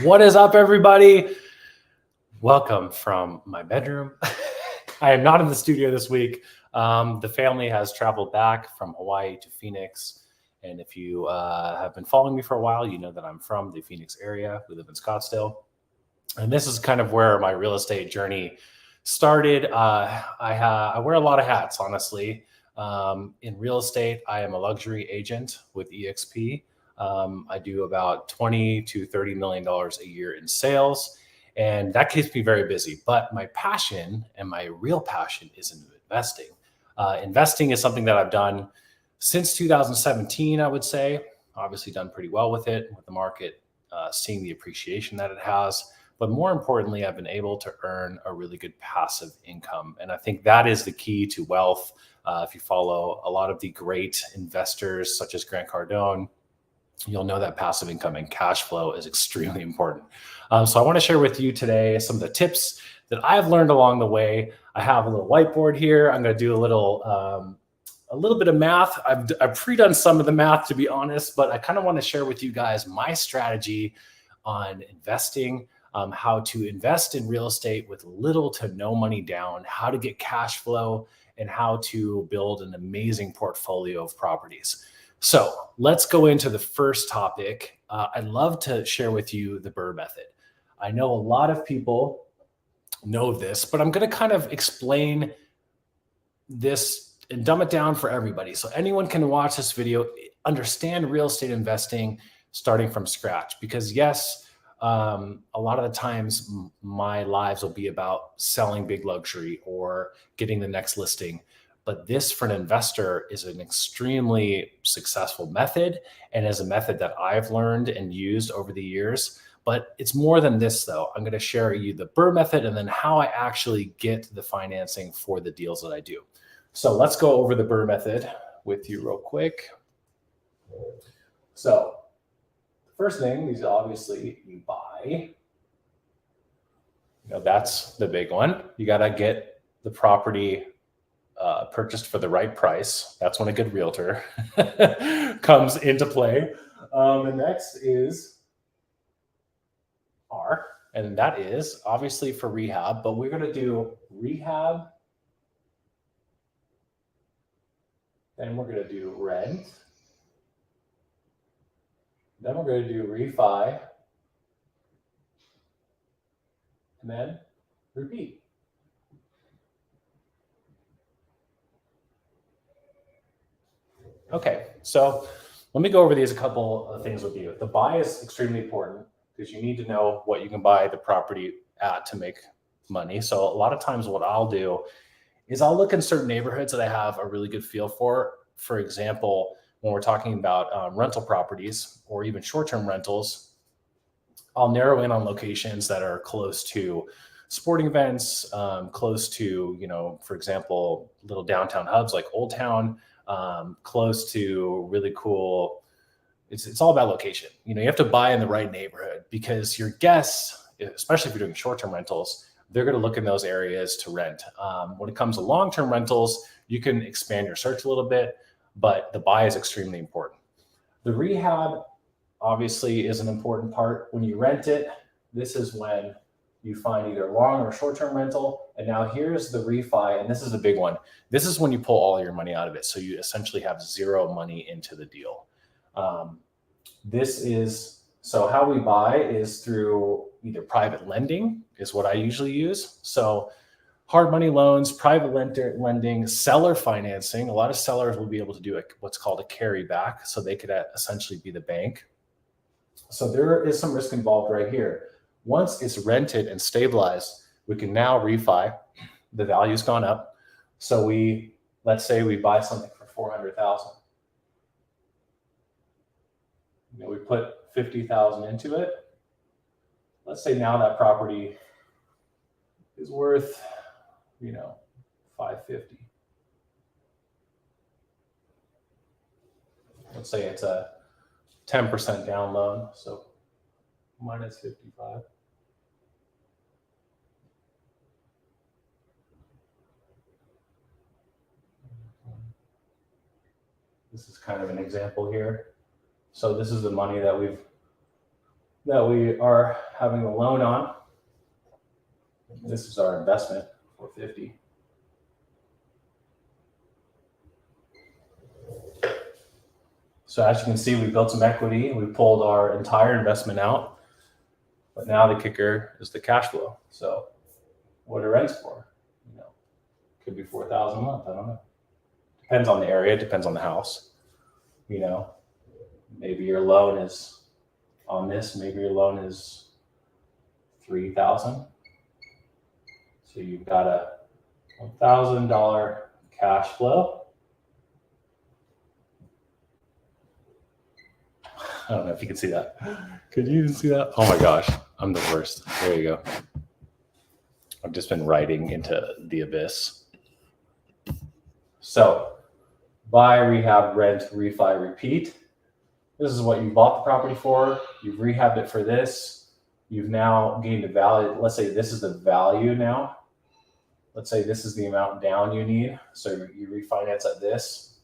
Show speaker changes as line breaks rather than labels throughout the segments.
What is up, everybody? Welcome from my bedroom. I am not in the studio this week. The family has traveled back from Hawaii to Phoenix. And if you have been following me for a while, you know that I'm from the Phoenix area. We live in Scottsdale. And this is kind of where my real estate journey started. I wear a lot of hats, honestly. In real estate, I am a luxury agent with EXP. I do about $20 to $30 million a year in sales, and that keeps me very busy. But my passion and my real passion is in investing. Investing is something that I've done since 2017, I would say. Obviously done pretty well with it, with the market seeing the appreciation that it has. But more importantly, I've been able to earn a really good passive income. And I think that is the key to wealth. If you follow a lot of the great investors such as Grant Cardone, you'll know that passive income and cash flow is extremely important. So I want to share with you today some of the tips that I've learned along the way. I have a little whiteboard here. I'm going to do a little bit of math. I've pre-done some of the math, to be honest, but I kind of want to share with you guys my strategy on investing, how to invest in real estate with little to no money down, how to get cash flow, and how to build an amazing portfolio of properties. So let's go into the first topic. I'd love to share with you the BRRRR method. I know a lot of people know this, but I'm going to kind of explain this and dumb it down for everybody. So anyone can watch this video, understand real estate investing starting from scratch. Because yes, a lot of the times my lives will be about selling big luxury or getting the next listing. But this, for an investor, is an extremely successful method and is a method that I've learned and used over the years. But it's more than this, though. I'm going to share you the BRRRR method and then how I actually get the financing for the deals that I do. So let's go over the BRRRR method with you real quick. So the first thing is obviously you buy. That's the big one. You got to get the property purchased for the right price. That's when a good realtor comes into play. The next is R, and that is obviously for rehab, but we're going to do rehab, then we're going to do rent, then we're going to do refi, and then repeat. Okay, so let me go over these a couple of things with you. The buy is extremely important because you need to know what you can buy the property at to make money. So a lot of times what I'll do is I'll look in certain neighborhoods that I have a really good feel for. For example, when we're talking about rental properties or even short-term rentals, I'll narrow in on locations that are close to sporting events, close to, for example, little downtown hubs like Old Town, close to really cool. It's all about location. You have to buy in the right neighborhood because your guests, especially if you're doing short-term rentals, they're going to look in those areas to rent. When it comes to long-term rentals, you can expand your search a little bit, but the buy is extremely important. The rehab obviously is an important part. When you rent it, this is when you find either long or short-term rental. And now here's the refi, and this is a big one. This is when you pull all your money out of it. So you essentially have zero money into the deal. So how we buy is through either private lending is what I usually use. So hard money loans, private lending, seller financing. A lot of sellers will be able to do what's called a carry back. So they could essentially be the bank. So there is some risk involved right here. Once it's rented and stabilized, we can now refi. The value's gone up. So let's say we buy something for $400,000. We put $50,000 into it. Let's say now that property is worth, $550,000. Let's say it's a 10% down loan, so minus 55. This is kind of an example here. So this is the money that we've that we are having a loan on. This is our investment, $450. So as you can see, we built some equity. We pulled our entire investment out, but now the kicker is the cash flow. So what are rents for? You know, could be $4,000 a month. I don't know. Depends on the area. Depends on the house. You know, maybe your loan is on this. Maybe your loan is $3,000. So you've got a $1,000 cash flow. I don't know if you can see that. Could you see that? Oh my gosh, I'm the worst. There you go. I've just been writing into the abyss. So buy, rehab, rent, refi, repeat. This is what you bought the property for. You've rehabbed it for this. You've now gained a value. Let's say this is the value now. Let's say this is the amount down you need. So you refinance at this.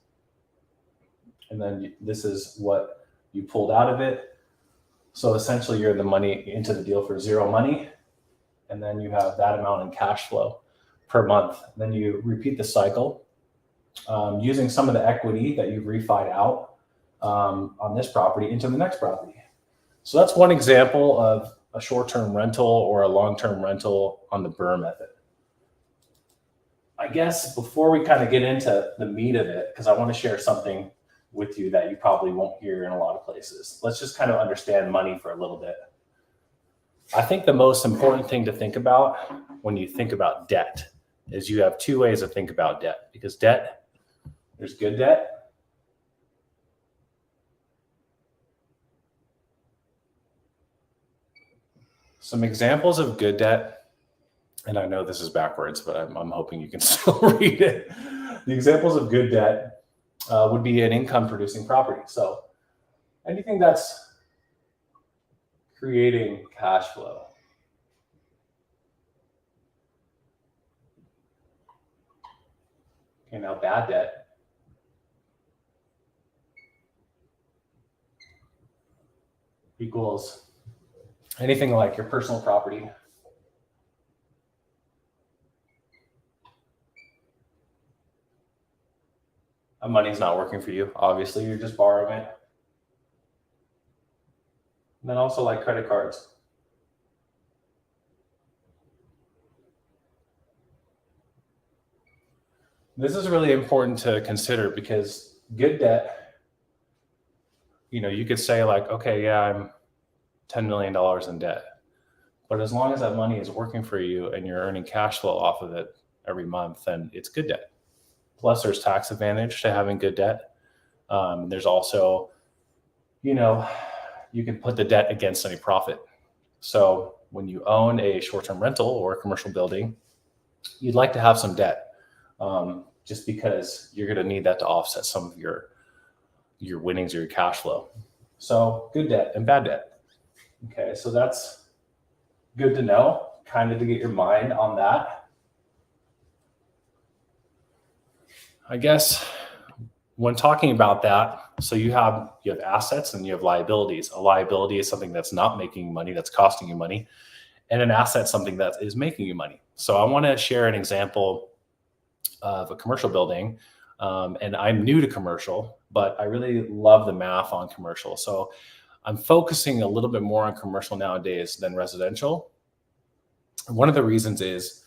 And then this is what you pulled out of it. So essentially you're in the money into the deal for zero money. And then you have that amount in cash flow per month. Then you repeat the cycle using some of the equity that you've refied out on this property into the next property. So that's one example of a short-term rental or a long-term rental on the BRRRR method. I guess before we kind of get into the meat of it, because I want to share something with you that you probably won't hear in a lot of places. Let's just kind of understand money for a little bit. I think the most important thing to think about when you think about debt is you have two ways to think about debt, because debt, there's good debt. Some examples of good debt, and I know this is backwards, but I'm hoping you can still read it. The examples of good debt would be an income producing property. So anything that's creating cash flow. Okay, now bad debt equals anything like your personal property, money's not working for you. Obviously, you're just borrowing it. And then also like credit cards. This is really important to consider because good debt, you know, you could say like, okay, yeah, I'm $10 million in debt. But as long as that money is working for you and you're earning cash flow off of it every month, then it's good debt. Plus, there's tax advantage to having good debt. There's also, you know, you can put the debt against any profit. So when you own a short-term rental or a commercial building, you'd like to have some debt just because you're going to need that to offset some of your winnings or your cash flow. So good debt and bad debt. Okay, so that's good to know, kind of to get your mind on that. I guess when talking about that, so you have assets and you have liabilities. A liability is something that's not making money, that's costing you money, and an asset something that is making you money. So I want to share an example of a commercial building, and I'm new to commercial, but I really love the math on commercial. So I'm focusing a little bit more on commercial nowadays than residential. One of the reasons is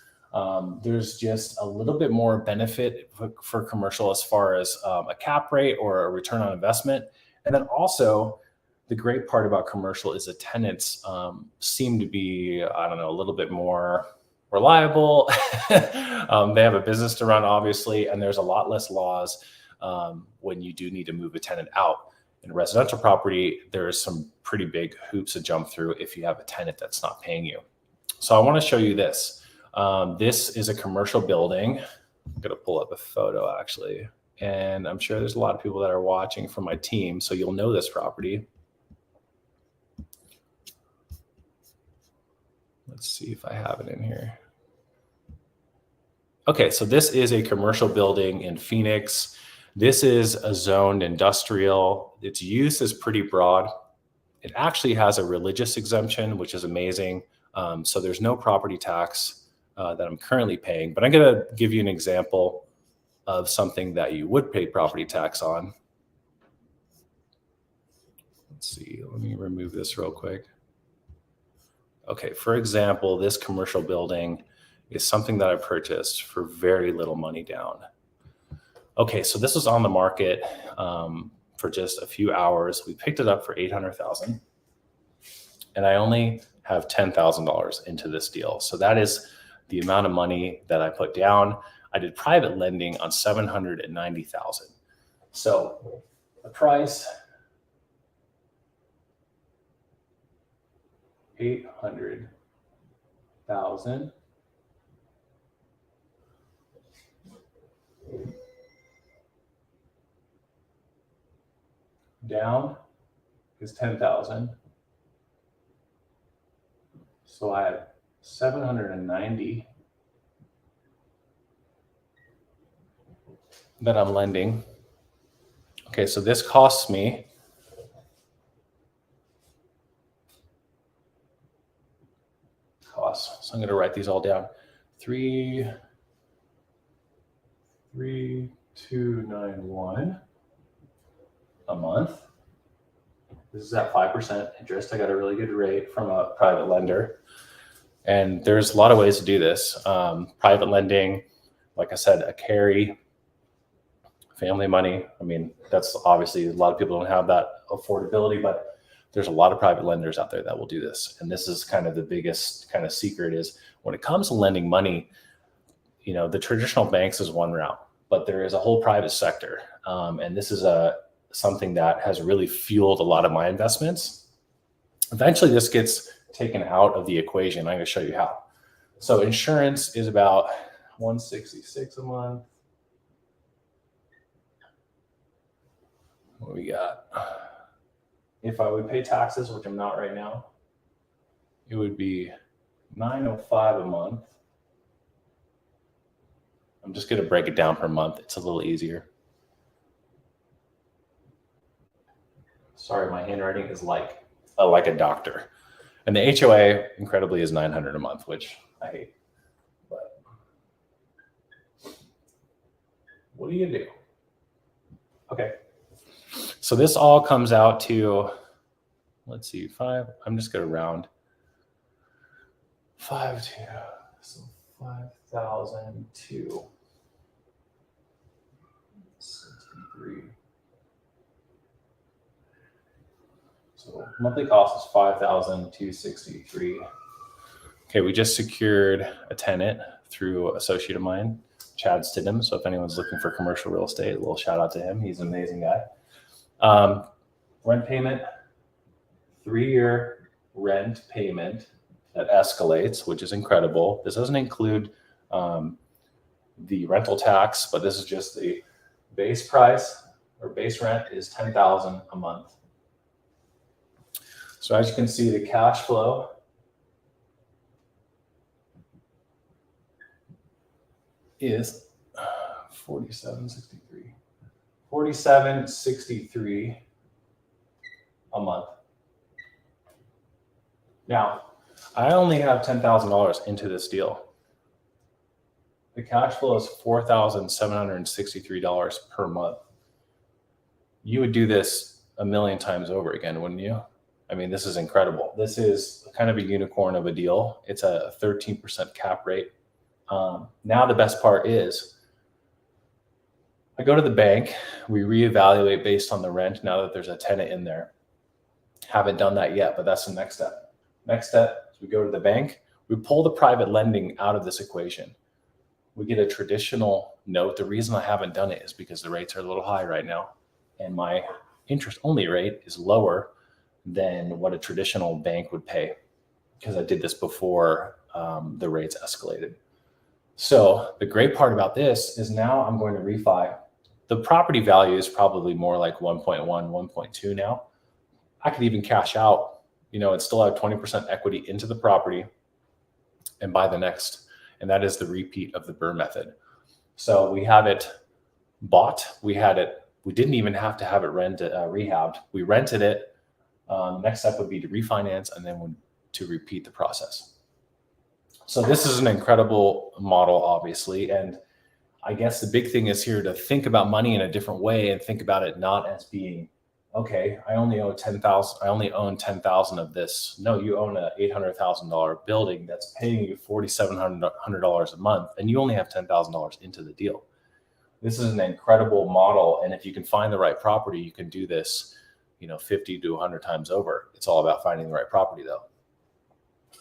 there's just a little bit more benefit for commercial as far as a cap rate or a return on investment. And then also the great part about commercial is the tenants seem to be, I don't know, a little bit more reliable. They have a business to run, obviously, and there's a lot less laws when you do need to move a tenant out. In a residential property, there's some pretty big hoops to jump through if you have a tenant that's not paying you. So I want to show you this. This is a commercial building. I'm going to pull up a photo actually, and I'm sure there's a lot of people that are watching from my team, so you'll know this property. Let's see if I have it in here. Okay, so this is a commercial building in Phoenix. This is a zoned industrial. Its use is pretty broad. It actually has a religious exemption, which is amazing. So there's no property tax that I'm currently paying, but I'm going to give you an example of something that you would pay property tax on. Let's see, let me remove this real quick. Okay, for example, this commercial building is something that I purchased for very little money down. Okay, so this was on the market for just a few hours. We picked it up for $800,000, and I only have $10,000 into this deal. So that is the amount of money that I put down. I did private lending on $790,000. So the price, $800,000. Down is 10,000. So I have 790 that I'm lending. Okay, so this costs me so I'm going to write these all down. 3,291 a month. This is at 5% interest. I got a really good rate from a private lender. And there's a lot of ways to do this. Private lending, like I said, a carry, family money. I mean, that's obviously a lot of people don't have that affordability, but there's a lot of private lenders out there that will do this. And this is kind of the biggest kind of secret is when it comes to lending money, you know, the traditional banks is one route, but there is a whole private sector. And this is something that has really fueled a lot of my investments. Eventually this gets taken out of the equation. I'm going to show you how. So insurance is about $166 a month. What we got? If I would pay taxes, which I'm not right now, it would be $905 a month. I'm just going to break it down per month. It's a little easier. Sorry, my handwriting is like a doctor. And the HOA, incredibly, is $900 a month, which I hate. But what do you do? Okay. So this all comes out to, let's see, 5. I'm just going to round 5 to, so 5,002. 63. So monthly cost is $5,263. Okay, we just secured a tenant through an associate of mine, Chad Stidham. So if anyone's looking for commercial real estate, a little shout out to him. He's an amazing guy. Rent payment, 3-year rent payment that escalates, which is incredible. This doesn't include the rental tax, but this is just the base price or base rent is $10,000 a month. So as you can see, the cash flow is $47.63 a month. Now, I only have $10,000 into this deal. The cash flow is $4,763 per month. You would do this a million times over again, wouldn't you? I mean, this is incredible. This is kind of a unicorn of a deal. It's a 13% cap rate. Now the best part is I go to the bank, we reevaluate based on the rent now that there's a tenant in there. Haven't done that yet, but that's the next step. Next step is we go to the bank, we pull the private lending out of this equation. We get a traditional note. The reason I haven't done it is because the rates are a little high right now. And my interest only rate is lower than what a traditional bank would pay because I did this before the rates escalated. So the great part about this is now I'm going to refi. The property value is probably more like 1.1, 1.2 now. I could even cash out, you know, and still have 20% equity into the property and buy the next. And that is the repeat of the BRRRR method. So we have it bought. We didn't even have to have it rehabbed. We rented it Next step would be to refinance and then to repeat the process. So this is an incredible model, obviously. And I guess the big thing is here to think about money in a different way and think about it not as being, okay, I only own 10,000. I only own 10,000 of this. No, you own a $800,000 building that's paying you $4,700 a month, and you only have $10,000 into the deal. This is an incredible model, and if you can find the right property, you can do this, 50 to 100 times over. It's all about finding the right property, though.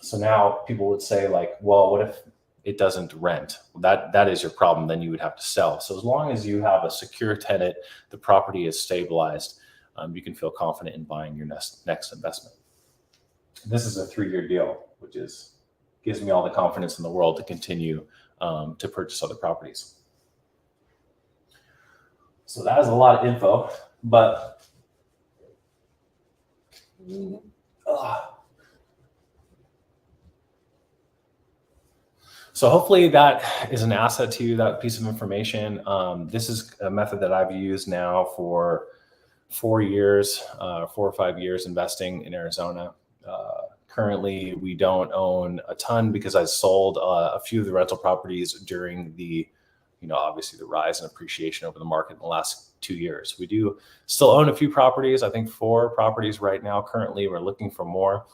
So now people would say, like, well, what if it doesn't rent? That is your problem. Then you would have to sell. So as long as you have a secure tenant, the property is stabilized, you can feel confident in buying your next investment. This is a 3-year deal, which gives me all the confidence in the world to continue to purchase other properties. So that is a lot of info, but so hopefully that is an asset to you, that piece of information. This is a method that I've used now for 4 or 5 years investing in Arizona. Currently, we don't own a ton because I sold a few of the rental properties during the, obviously the rise and appreciation over the market in the last 2 years. We do still own a few properties. I think 4 properties right now. Currently, we're looking for more,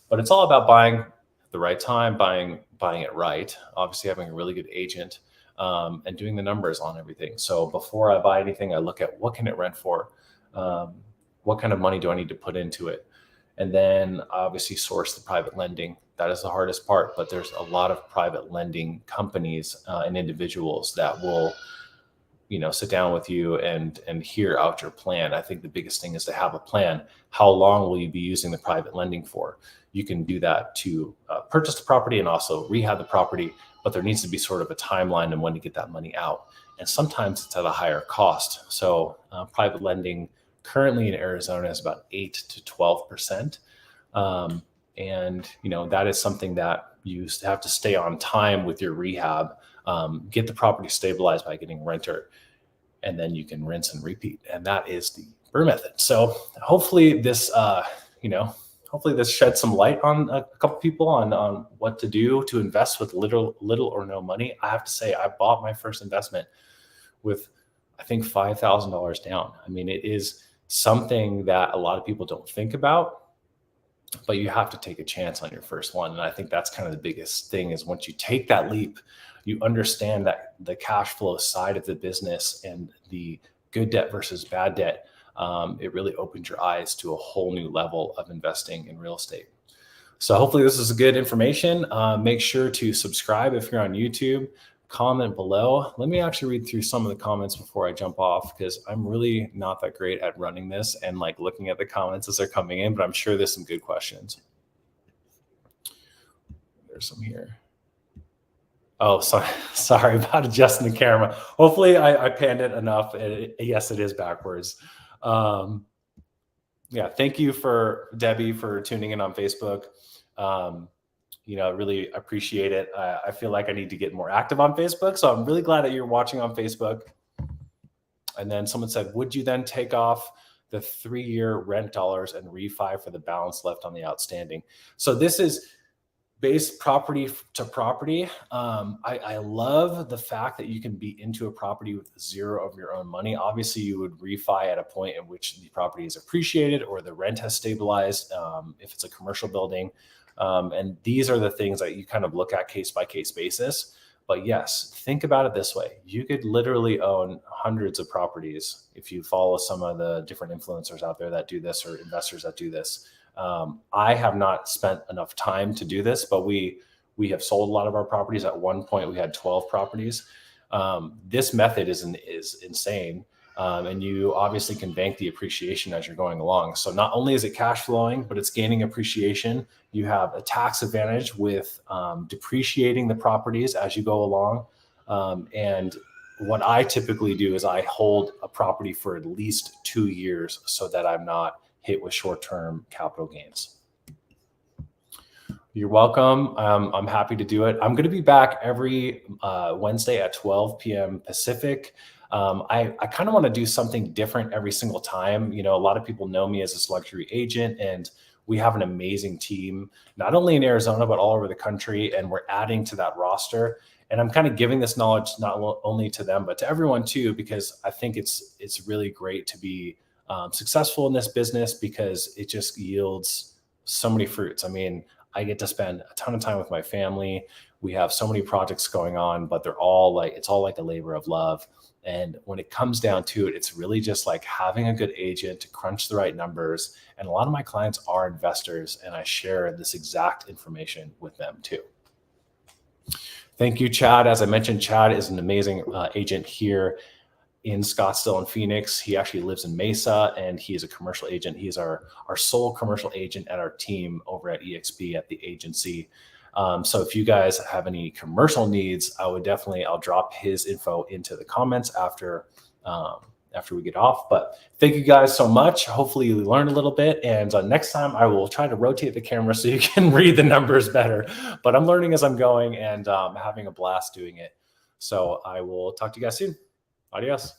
but it's all about buying at the right time, buying it right. Obviously, having a really good agent and doing the numbers on everything. So before I buy anything, I look at what can it rent for, what kind of money do I need to put into it, and then obviously source the private lending. That is the hardest part, but there's a lot of private lending companies and individuals that will, sit down with you and hear out your plan. I think the biggest thing is to have a plan. How long will you be using the private lending for? You can do that to purchase the property and also rehab the property, but there needs to be sort of a timeline on when to get that money out. And sometimes it's at a higher cost. So private lending currently in Arizona is about 8 to 12%. And, that is something that you have to stay on time with your rehab, get the property stabilized by getting renter, and then you can rinse and repeat. And that is the BRRRR method. So hopefully this, hopefully this sheds some light on a couple people on what to do to invest with little or no money. I have to say, I bought my first investment with, I think, $5,000 down. I mean, it is something that a lot of people don't think about, but you have to take a chance on your first one. And I think that's kind of the biggest thing is once you take that leap, you understand that the cash flow side of the business and the good debt versus bad debt, it really opens your eyes to a whole new level of investing in real estate. So hopefully this is good information. Make sure to subscribe if you're on YouTube. Comment below. Let me actually read through some of the comments before I jump off, because I'm really not that great at running this and like looking at the comments as they're coming in, but I'm sure there's some good questions. There's some here. Oh, sorry about adjusting the camera. Hopefully I panned it enough. Yes, it is backwards. Yeah, thank you for Debbie for tuning in on Facebook. Really appreciate it. I feel like I need to get more active on Facebook. So I'm really glad that you're watching on Facebook. And then someone said, would you then take off the 3-year rent dollars and refi for the balance left on the outstanding? So this is based property to property. I love the fact that you can be into a property with 0 of your own money. Obviously, you would refi at a point in which the property is appreciated or the rent has stabilized if it's a commercial building. And these are the things that you kind of look at case by case basis. But yes, think about it this way. You could literally own hundreds of properties if you follow some of the different influencers out there that do this or investors that do this. I have not spent enough time to do this, but we have sold a lot of our properties. At one point, we had 12 properties. This method is insane. And you obviously can bank the appreciation as you're going along. So not only is it cash flowing, but it's gaining appreciation. You have a tax advantage with depreciating the properties as you go along. And what I typically do is I hold a property for at least 2 years so that I'm not hit with short-term capital gains. You're welcome. I'm happy to do it. I'm going to be back every Wednesday at 12 p.m. Pacific. I kind of want to do something different every single time. You know, a lot of people know me as this luxury agent, and we have an amazing team, not only in Arizona, but all over the country. And we're adding to that roster. And I'm kind of giving this knowledge not only to them, but to everyone too, because I think it's really great to be successful in this business, because it just yields so many fruits. I mean, I get to spend a ton of time with my family. We have so many projects going on, but they're all like, it's all like a labor of love. And when it comes down to it, it's really just like having a good agent to crunch the right numbers. And a lot of my clients are investors, and I share this exact information with them too. Thank you, Chad. As I mentioned, Chad is an amazing agent here in Scottsdale and Phoenix. He actually lives in Mesa, and he is a commercial agent. He is our sole commercial agent at our team over at EXP at the agency. So if you guys have any commercial needs, I'll drop his info into the comments after we get off. But thank you guys so much. Hopefully you learned a little bit. And next time I will try to rotate the camera so you can read the numbers better. But I'm learning as I'm going, and having a blast doing it. So I will talk to you guys soon. Adios.